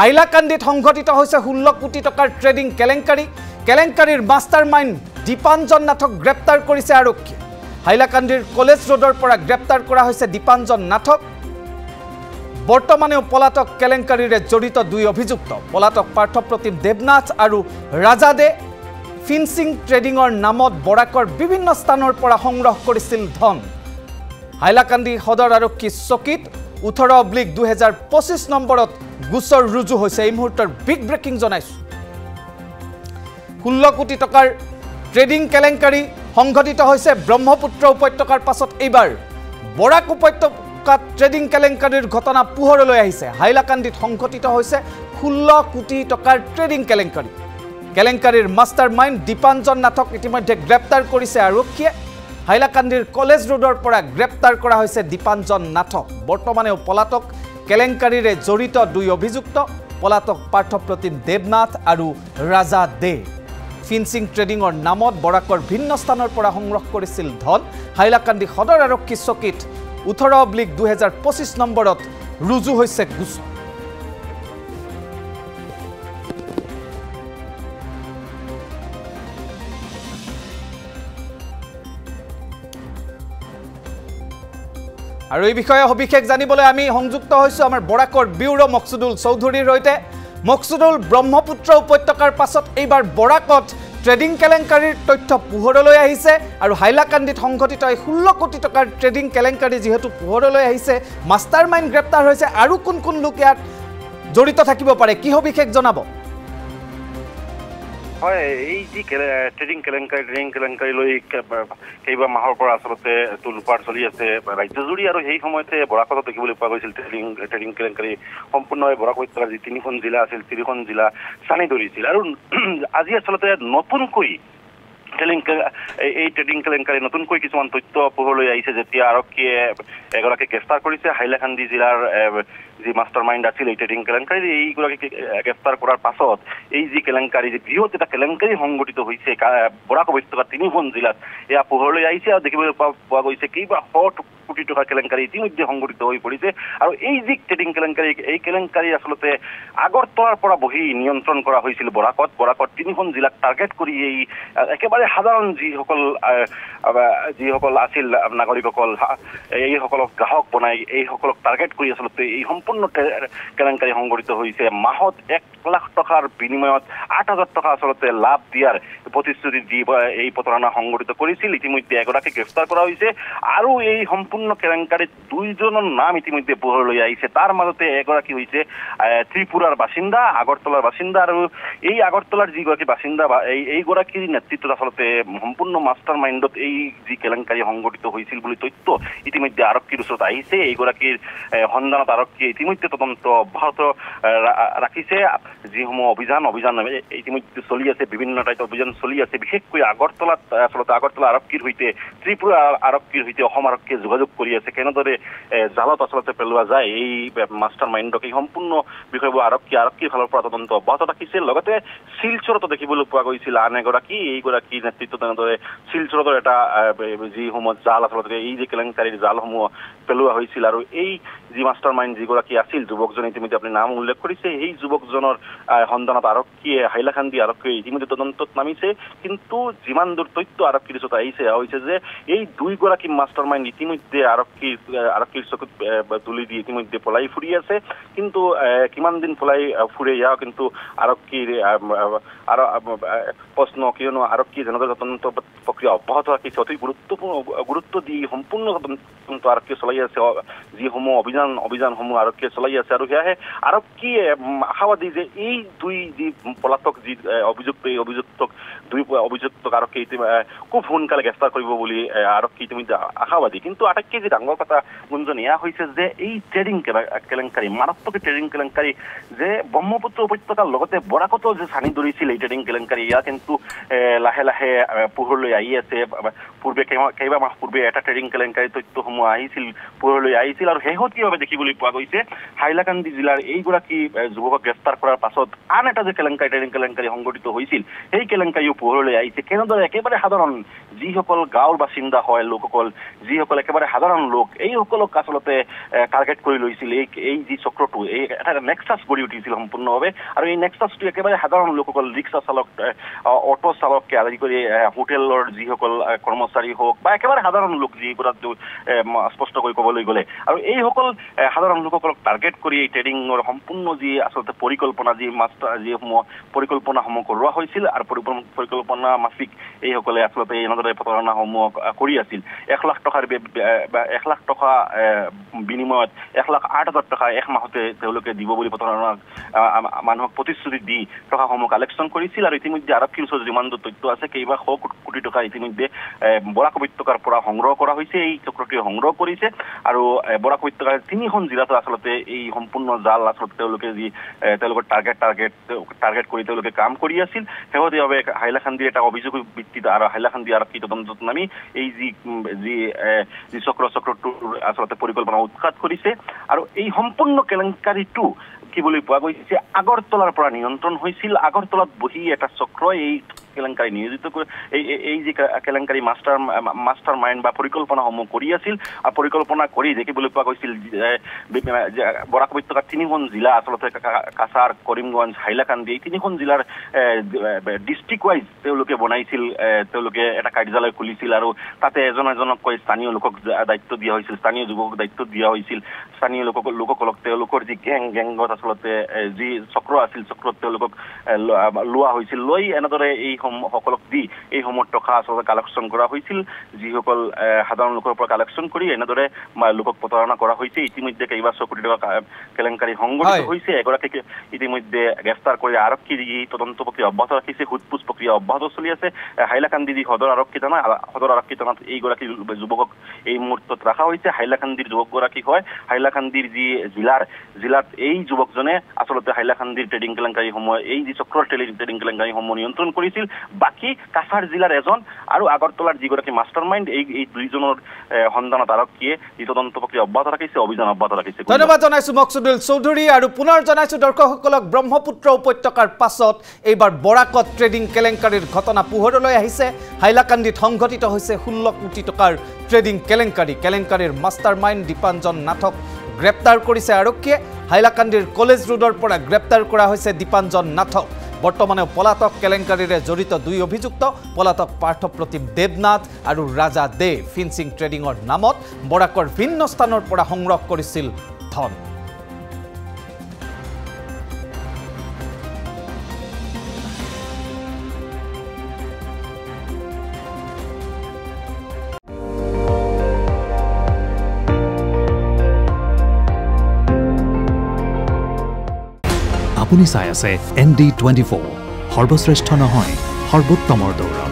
হাইলাকান্দিত সংঘটিত হৈছে 16 কোটি টকাৰ ট্ৰেডিং কেলেংকাৰী কেলেংকাৰীৰ মাষ্টাৰমাইণ্ড দীপাঞ্জন নাথক গ্ৰেপ্তাৰ কৰিছে আৰক্ষীয়ে হাইলাকান্দিৰ কলেজ ৰোডৰ পৰা গ্ৰেপ্তাৰ কৰা হৈছে দীপাঞ্জন নাথক বৰ্তমানেও পলাতক কেলেংকাৰীৰে জড়িত দুই অভিযুক্ত পলাতক পাৰ্থপ্ৰতিম দেৱনাথ আৰু ৰাজা দে ফিন্সিং ট্ৰেডিঙৰ নামত বৰাকৰ বিভিন্ন স্থানৰ পৰা সংগ্ৰহ কৰিছিল ধন হাইলাকান্দি সদৰ আৰক্ষী চকীত 18/2025 নম্বৰত গোচৰ ৰুজু হৈছে এই মুহূৰ্তৰ বিগ ব্ৰেকিং জনাইছো 16 কোটি টকাৰ ট্ৰেডিং কেলেংকাৰী সংঘটিত হৈছে ব্ৰহ্মপুত্ৰ উপত্যকাৰ পাছত এইবাৰ বৰাক উপত্যকাত ট্ৰেডিং কেলেংকাৰীৰ ঘটনা পোহৰলৈ আহিছে হাইলাকান্দিত সংঘটিত হৈছে 16 কোটি টকাৰ ট্ৰেডিং কেলেংকাৰী কেলেংকাৰীৰ মাষ্টাৰমাইণ্ড দীপাঞ্জন নাথক ইতিমধ্যে গ্ৰেপ্তাৰ কৰিছে আৰক্ষীয়ে হাইলাকান্দিৰ কলেজ ৰোডৰ পৰা গ্ৰেপ্তাৰ কৰা হৈছে দীপাঞ্জন নাথক বৰ্তমানেও পলাতক কেলেংকাৰীৰে জড়িত দুই অভিযুক্ত পলাতক পাৰ্থপ্ৰতিম দেৱনাথ আৰু ৰাজা দে ফিন্সিং ট্ৰেডিঙৰ নামত বৰাকৰ ভিন্ন স্থানৰ পৰা সংগ্ৰহ কৰিছিল ধন হাইলাকান্দি সদৰ আৰক্ষী চকীত 18/2025 নম্বৰত ৰুজু হৈছে গোচৰ আৰু এই বিষয়ে সবিশেষ জানিবলৈ আমি সংযুক্ত হৈছো আমাৰ বৰাকৰ ব্যুৰো মকসুদুল চৌধুৰীৰ সৈতে মকসুদুল ব্ৰহ্মপুত্ৰ উপত্যকাৰ পাছত এইবাৰ বৰাকত ট্ৰেডিং কেলেংকাৰীৰ তথ্য পোহৰলৈ আহিছে আৰু হাইলাকান্দিত সংঘটিত 16 কোটি টকাৰ ট্ৰেডিং কেলেংকাৰী যেহেতু পোহৰলৈ আহিছে মাষ্টাৰমাইণ্ড গ্ৰেপ্তাৰ হৈছে আৰু কোন কোন লোক ইয়াত জড়িত থাকিব পাৰে কি সবিশেষ জনাব হয় এই যি ট্ৰেডিং কেলেংকাৰী লৈ কেইবা মাহৰ পৰা আচলতে লুপাৰ চলি আছে ৰাজ্যজুৰি আৰু সেই সময়তে বৰাকত দেখিবলৈ পোৱা গৈছিল ট্ৰেডিং কেলেংকাৰী সম্পূৰ্ণভাৱে বৰাক উপত্যকাৰ যি 3খন জিলা আছিল 3খন জিলা চানি ধৰিছিল আৰু আজি আচলতে নতুনকৈ এই ট্ৰেডিং কেলেংকাৰী নতুনকৈ কিছুমান তথ্য পোহৰলৈ আহিছে যেতিয়া আৰক্ষীয়ে এগৰাকীক গ্ৰেপ্তাৰ কৰিছে হাইলাকান্দি জিলাৰ যি মাষ্টাৰমাইণ্ড আছিল এই ট্ৰেডিং কেলেংকাৰী এইগৰাকীক গ্ৰেপ্তাৰ কৰাৰ পাছত এই যি কেলেংকাৰী যি বৃহৎ এটা কেলেংকাৰী সংঘটিত হৈছে বৰাক উপত্যকাৰ 3খন জিলাত এয়া পোহৰলৈ আহিছে আৰু দেখিবলৈ পোৱা গৈছে কেইবা কোটি টকাৰ কেলেংকাৰী ইতিমধ্যে সংঘটিত হৈ পৰিছে আৰু এই যি ট্ৰেডিং কেলেংকাৰী এই কেলেংকাৰী আচলতে আগৰতলাৰ পৰা বহি নিয়ন্ত্ৰণ কৰা হৈছিল বৰাকত 3খন জিলাক টাৰ্গেট কৰি এই একেবাৰে সাধাৰণ যিসকল আছিল নাগৰিকসকল এইসকলক গ্ৰাহক বনাই এইসকলক টাৰ্গেট কৰি আচলতে এই সম্পূৰ্ণ কেলেংকাৰী সংঘটিত হৈছে মাহত 1 লাখ টকাৰ বিনিময়ত 8,000 টকা আচলতে লাভ দিয়াৰ প্ৰতিশ্ৰুতি দি এই প্ৰতাৰণা সংঘটিত কৰিছিল ইতিমধ্যে এগৰাকীক গ্ৰেপ্তাৰ কৰা হৈছে আৰু এই সম্পূৰ্ণ কেলেংকাৰীত 2জনৰ নাম ইতিমধ্যে পোহৰলৈ আহিছে তাৰ মাজতে এগৰাকী হৈছে ত্ৰিপুৰাৰ বাসিন্দা আগৰতলাৰ বাসিন্দা আৰু এই আগৰতলাৰ যিগৰাকী বাসিন্দা এইগৰাকীৰ নেতৃত্বত আচলতে সম্পূৰ্ণ মাষ্টাৰ মাইণ্ডত এই যি কেলেংকাৰী সংঘটিত হৈছিল বুলি তথ্য ইতিমধ্যে আৰক্ষীৰ ওচৰত আহিছে এইগৰাকীৰ সন্ধানত আৰক্ষীয়ে ইতিমধ্যে তদন্ত অব্যাহত ৰাখিছে যিসমূহ অভিযান ইতিমধ্যে চলি আছে বিভিন্ন ঠাইত অভিযান চলি আছে বিশেষকৈ আগৰতলাত আচলতে আগৰতলা আৰক্ষীৰ সৈতে ত্ৰিপুৰা আৰক্ষীৰ সৈতে অসম আৰক্ষীয়ে যোগাযোগ কৰি আছে কেনেদৰে জালত আচলতে পেলোৱা যায় এই মাষ্টাৰ মাইণ্ডক এই সম্পূৰ্ণ বিষয়বোৰ আৰক্ষীৰ ফালৰ পৰা তদন্ত অব্যাহত ৰাখিছে লগতে শিলচৰতো দেখিবলৈ পোৱা গৈছিল আন এইগৰাকীৰ নেতৃত্বত তেনেদৰে শিলচৰৰ এটা যিসমূহ জাল আচলতে এই যে কেলেংকাৰীৰ জালসমূহ পেলোৱা হৈছিল আৰু এই যি মাষ্টাৰ মাইণ্ড যিগৰাকী আছিল যুৱকজন ইতিমধ্যে আপুনি নাম উল্লেখ কৰিছে এই যুৱকজনৰ সন্ধানত আৰক্ষীয়ে হাইলাকান্দি আৰক্ষীয়ে ইতিমধ্যে তদন্তত নামিছে কিন্তু যিমান দূৰ তথ্য আৰক্ষীৰ ওচৰত আহিছে যে এই 2গৰাকী মাষ্টাৰ মাইণ্ড ইতিমধ্যে আৰক্ষীৰ চকুত তুলি দি ইতিমধ্যে পলাই ফুৰি আছে কিন্তু কিমান দিন পলাই ফুৰে ইয়া কিন্তু আৰক্ষীৰ প্ৰশ্ন কিয়নো আৰক্ষী যেনেদৰে তদন্ত প্ৰক্ৰিয়া অব্যাহত ৰাখিছে অতি গুৰুত্ব দি সম্পূৰ্ণ তদন্ত আৰক্ষীয়ে চলাই আছে যিসমূহ অভিযানসমূহ আৰক্ষীয়ে চলাই আছে আৰু সেয়াহে আৰক্ষীয়ে আশাবাদী যে এই যি পলাতক যি দুই অভিযুক্তক আৰক্ষী খুব সোনকালে গ্ৰেপ্তাৰ কৰিব বুলি আৰক্ষী ইতিমধ্যে আশাবাদী কিন্তু আটাইতকৈ যি ডাঙৰ কথা গুঞ্জন এয়া হৈছে যে এই ট্ৰেডিং কেলেংকাৰী মাৰাত্মক ট্ৰেডিং কেলেংকাৰী যে ব্ৰহ্মপুত্ৰ উপত্যকাৰ লগতে বৰাকতো যে চানি ধৰিছিল এই ট্ৰেডিং কেলেংকাৰী ইয়া কিন্তু লাহে লাহে পোহৰলৈ আহি আছে পূৰ্বে কেইবা মাহ পূৰ্বে এটা ট্ৰেডিং কেলেংকাৰী তথ্যসমূহ তথ্যসমূহ আহিছিল পোহৰলৈ আহিছিল আৰু শেহতীয়াভাৱে দেখিবলৈ পোৱা গৈছে হাইলাকান্দি জিলাৰ এইগৰাকী যুৱকক গ্ৰেপ্তাৰ কৰাৰ পাছত আন এটা যে কেলেংকাৰী ট্ৰেডিং কেলেংকাৰী সংঘটিত হৈছিল সেই কেলেংকাৰীও পোহৰলৈ আহিছে কেনেদৰে একেবাৰে সাধাৰণ যিসকল গাঁৱৰ বাসিন্দা হয় লোকসকল যিসকল একেবাৰে সাধাৰণ লোক এইসকলক আচলতে টাৰ্গেট কৰি লৈছিল এই যি চক্ৰটো এই এটা নেক্সাছ গঢ়ি উঠিছিল সম্পূৰ্ণভাৱে আৰু এই নেক্সাছটো একেবাৰে সাধাৰণ লোকসকল ৰিক্সা চালক অটো চালককে আদি কৰি হোটেলৰ যিসকল কৰ্মচাৰী হওক বা একেবাৰে সাধাৰণ লোক যিবোৰ স্পষ্টকৈ ক'বলৈ গ'লে আৰু এইসকল সাধাৰণ লোকসকলক টাৰ্গেট কৰি এই ট্ৰেডিঙৰ সম্পূৰ্ণ যি আচলতে পৰিকল্পনা যিসমূহ পৰিকল্পনাসমূহ কৰোৱা হৈছিল আৰু পৰিকল্পনা মাফিক এইসকলে আচলতে এনেদৰে প্ৰতাৰণাসমূহ কৰি আছিল 1 লাখ টকাৰ 1 লাখ টকা বিনিময়ত 1,08,000 টকা এক মাহতে তেওঁলোকে দিব বুলি প্ৰতাৰণা মানুহক প্ৰতিশ্ৰুতি দি টকাসমূহ কালেকশ্যন কৰিছিল আৰু ইতিমধ্যে আৰক্ষীৰ ওচৰত যিমান তথ্য আছে কেইবা শ কোটি টকা ইতিমধ্যে বৰাক উপত্যকাৰ পৰা সংগ্ৰহ কৰা হৈছে এই চক্ৰটোৱে সংগ্ৰহ কৰিছে আৰু বৰাক উপত্যকাৰ 3খন জিলাতো আচলতে এই সম্পূৰ্ণ জাল আচলতে তেওঁলোকে যি তেওঁলোকৰ টাৰ্গেট কৰি তেওঁলোকে কাম কৰি আছিল শেহতীয়াভাৱে হাইলাকান্দিৰ এটা অভিযোগ ভিত্তিত আৰু হাইলাকান্দি আৰক্ষী তদন্তত নামি এই যি চক্ৰটোৰ আচলতে পৰিকল্পনা উৎখাত কৰিছে আৰু এই সম্পূৰ্ণ কেলেংকাৰীটো কি বুলি পোৱা গৈছে আগৰতলাৰ পৰা নিয়ন্ত্ৰণ হৈছিল আগৰতলাত বহি এটা চক্ৰ এই কেলেংকাৰী নিয়োজিত কৰি এই যি কেলেংকাৰী মাষ্টাৰ মাইণ্ড বা পৰিকল্পনাসমূহ কৰি আছিল আৰু পৰিকল্পনা কৰি দেখিবলৈ পোৱা গৈছিল বৰাক উপত্যকাৰ 3খন জিলা আচলতে কাছাৰ কৰিমগঞ্জ হাইলাকান্দি এই 3খন জিলাৰ ডিষ্ট্ৰিক্ট ৱাইজ তেওঁলোকে বনাইছিল তেওঁলোকে এটা কাৰ্যালয় খুলিছিল আৰু তাতে এজনকৈ স্থানীয় লোকক দায়িত্ব দিয়া হৈছিল স্থানীয় যুৱকক দায়িত্ব দিয়া হৈছিল স্থানীয় লোকসকলক তেওঁলোকৰ যি গেংগত আচলতে যি চক্ৰ আছিল চক্ৰত তেওঁলোকক লোৱা হৈছিল লৈ এনেদৰে এই সকলক দি এই সময়ত টকা আচলতে কালেকশ্যন কৰা হৈছিল যিসকল সাধাৰণ লোকৰ পৰা কালেকশ্যন কৰি এনেদৰে লোকক প্ৰতাৰণা কৰা হৈছে ইতিমধ্যে কেইবা শ কোটি টকা কেলেংকাৰী সংঘটিত হৈছে এগৰাকীক ইতিমধ্যে গ্ৰেপ্তাৰ কৰি আৰক্ষী তদন্ত প্ৰক্ৰিয়া অব্যাহত ৰাখিছে সোধপোছ প্ৰক্ৰিয়া অব্যাহত চলি আছে হাইলাকান্দি যি সদৰ আৰক্ষী থানাত এইগৰাকী যুৱকক এই মুহূৰ্তত ৰখা হৈছে হাইলাকান্দিৰ যুৱকগৰাকী হয় হাইলাকান্দিৰ যি জিলাত এই যুৱকজনে আচলতে হাইলাকান্দিৰ ট্ৰেডিং কেলেংকাৰীসমূহ এই যি চক্ৰৰ ট্ৰেডিং কেলেংকাৰীসমূহ নিয়ন্ত্ৰণ কৰিছিল বাকী কাছাৰ জিলাৰ এজন আৰু আগৰতলাৰ যিগৰাকী মাষ্টাৰ মাইণ্ড এই দুইজনৰ সন্ধানত আৰক্ষীয়ে এই তদন্ত প্ৰক্ৰিয়া অব্যাহত ৰাখিছে অভিযান অব্যাহত ৰাখিছে ধন্যবাদ জনাইছো মকসুদুল চৌধুৰী আৰু পুনৰ জনাইছো দৰ্শকসকলক ব্ৰহ্মপুত্ৰ উপত্যকাৰ পাছত এইবাৰ বৰাকত ট্ৰেডিং কেলেংকাৰীৰ ঘটনা পোহৰলৈ আহিছে হাইলাকান্দিত সংঘটিত হৈছে 16 কোটি টকাৰ ট্ৰেডিং কেলেংকাৰীৰ মাষ্টাৰ মাইণ্ড দীপাঞ্জন নাথক গ্ৰেপ্তাৰ কৰিছে আৰক্ষীয়ে হাইলাকান্দিৰ কলেজ ৰোডৰ পৰা গ্ৰেপ্তাৰ কৰা হৈছে দীপাঞ্জন নাথক বৰ্তমানে পলাতক কেলেংকাৰীৰে জড়িত 2 অভিযুক্ত পলাতক পাৰ্থপ্ৰতিম দেৱনাথ আৰু ৰাজা দে ফিন্সিং ট্ৰেডিঙৰ নামত বৰাকৰ ভিন্ন স্থানৰ পৰা সংগ্ৰহ কৰিছিল ধন আপুনি চাই আছে ND24 সৰ্বশ্ৰেষ্ঠ নহয় সৰ্বোত্তমৰ দৌৰ